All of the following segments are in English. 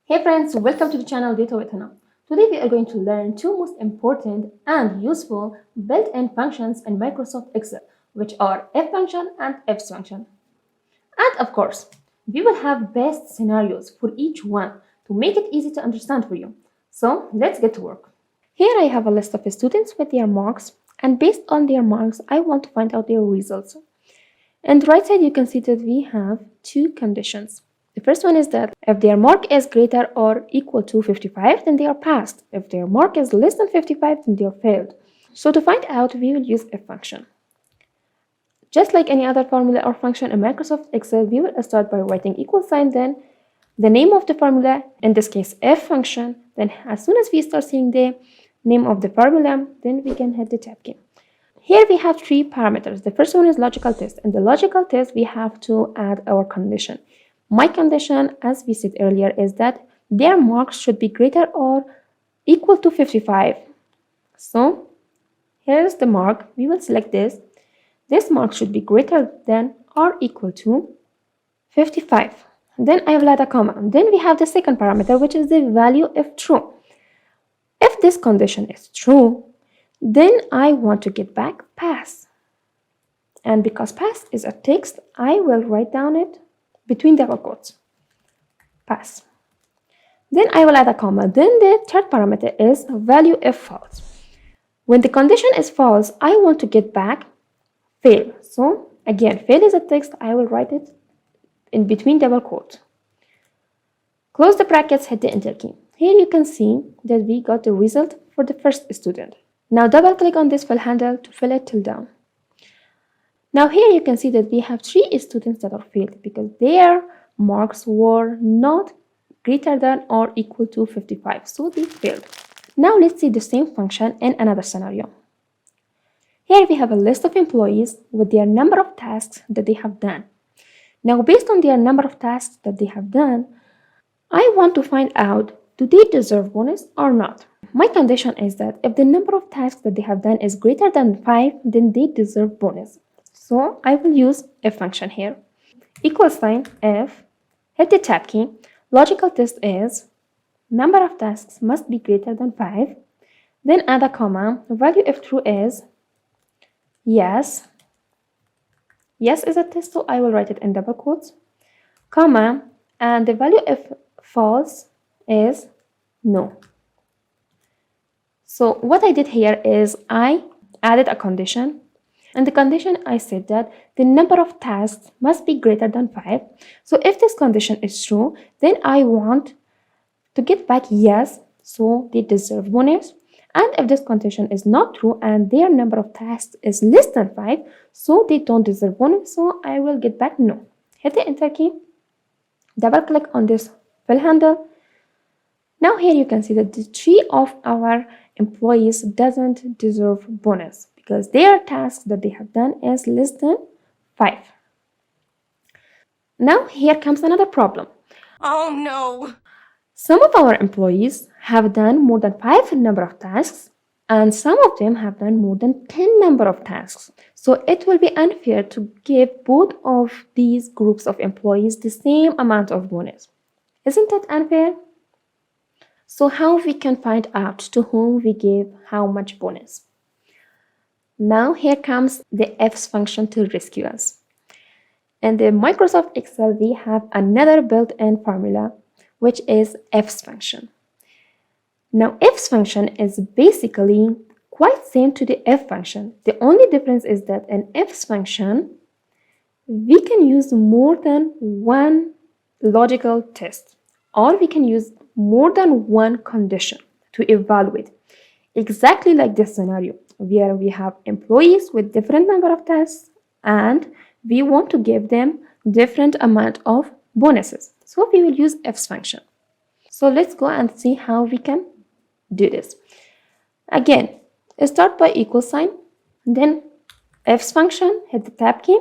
Hey friends, welcome to the channel Data with Hana. Today we are going to learn two most important and useful built-in functions in Microsoft Excel, which are F function and IFS function. And of course, we will have best scenarios for each one to make it easy to understand for you. So let's get to work. Here I have a list of students with their marks, and based on their marks, I want to find out their results. On the right side, you can see that we have two conditions. The first one is that if their mark is greater or equal to 55, then they are passed. If their mark is less than 55, then they are failed. So to find out, we will use a function. Just like any other formula or function in Microsoft Excel, we will start by writing equal sign, then the name of the formula, in this case F function. Then as soon as we start seeing the name of the formula, then we can hit the tab key. Here we have three parameters. The first one is logical test. In the logical test, we have to add our condition. My condition, as we said earlier, is that their marks should be greater or equal to 55. So here's the mark. We will select this. This mark should be greater than or equal to 55. Then I will add a comma. Then we have the second parameter, which is the value if true. If this condition is true, then I want to get back pass. And because pass is a text, I will write down it between double quotes. Pass. Then I will add a comma. Then the third parameter is value if false. When the condition is false, I want to get back fail. So again, fail is a text. I will write it in between double quotes. Close the brackets, hit the enter key. Here you can see that we got the result for the first student. Now double click on this fill handle to fill it till down. Now here you can see that we have three students that are failed because their marks were not greater than or equal to 55, so they failed. Now let's see the same function in another scenario. Here we have a list of employees with their number of tasks that they have done. Now based on their number of tasks that they have done, I want to find out, do they deserve bonus or not? My condition is that if the number of tasks that they have done is greater than 5, then they deserve bonus. So I will use a function here. Equal sign F, hit the tab key. Logical test is number of tasks must be greater than 5. Then add a comma. Value if true is yes. Yes is a test, so I will write it in double quotes. Comma, and the value if false is no. So what I did here is I added a condition. And the condition I said that the number of tasks must be greater than 5. So if this condition is true, then I want to get back yes, so they deserve bonus. And if this condition is not true and their number of tasks is less than 5, so they don't deserve bonus, so I will get back no. Hit the enter key, double click on this fill handle. Now here you can see that the three of our employees doesn't deserve bonus because their task that they have done is less than 5. Now here comes another problem. Oh no! Some of our employees have done more than 5 number of tasks and some of them have done more than 10 number of tasks. So it will be unfair to give both of these groups of employees the same amount of bonus. Isn't that unfair? So how we can find out to whom we give how much bonus? Now here comes the IFS function to rescue us. In the Microsoft Excel, we have another built-in formula, which is IFS function. Now IFS function is basically quite same to the F function. The only difference is that in IFS function, we can use more than one logical test, or we can use more than one condition to evaluate. Exactly like this scenario, where we have employees with different number of tasks and we want to give them different amount of bonuses. So we will use IFS function. So let's go and see how we can do this. Again, start by equal sign, then IFS function, hit the tab key.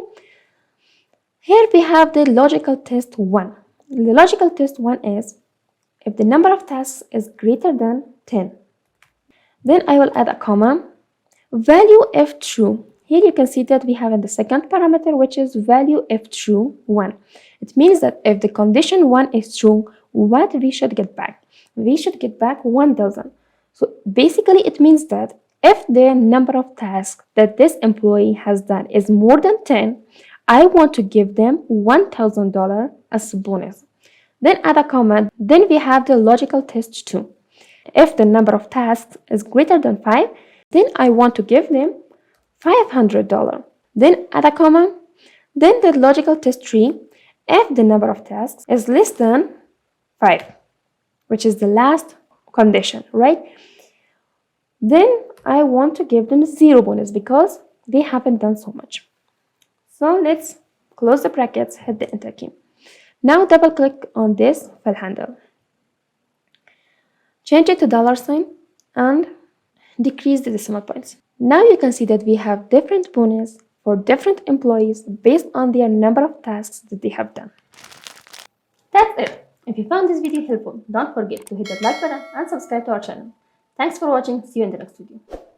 Here we have the logical test 1. The logical test 1 is if the number of tasks is greater than 10. Then I will add a comma. Value if true. Here you can see that we have in the second parameter, which is value if true 1. It means that if the condition 1 is true, what we should get back? We should get back 1000. So basically it means that if the number of tasks that this employee has done is more than 10, I want to give them $1,000 as a bonus. Then add a comment. Then we have the logical test 2. If the number of tasks is greater than 5, then I want to give them $500. Then add a comma. Then the logical test 3. If the number of tasks is less than 5, which is the last condition, right? Then I want to give them 0 bonus because they haven't done so much. So let's close the brackets, hit the enter key. Now double click on this file handle. Change it to $sign and decrease the decimal points. Now you can see that we have different bonus for different employees based on their number of tasks that they have done. That's it. If you found this video helpful, don't forget to hit that like button and subscribe to our channel. Thanks for watching. See you in the next video.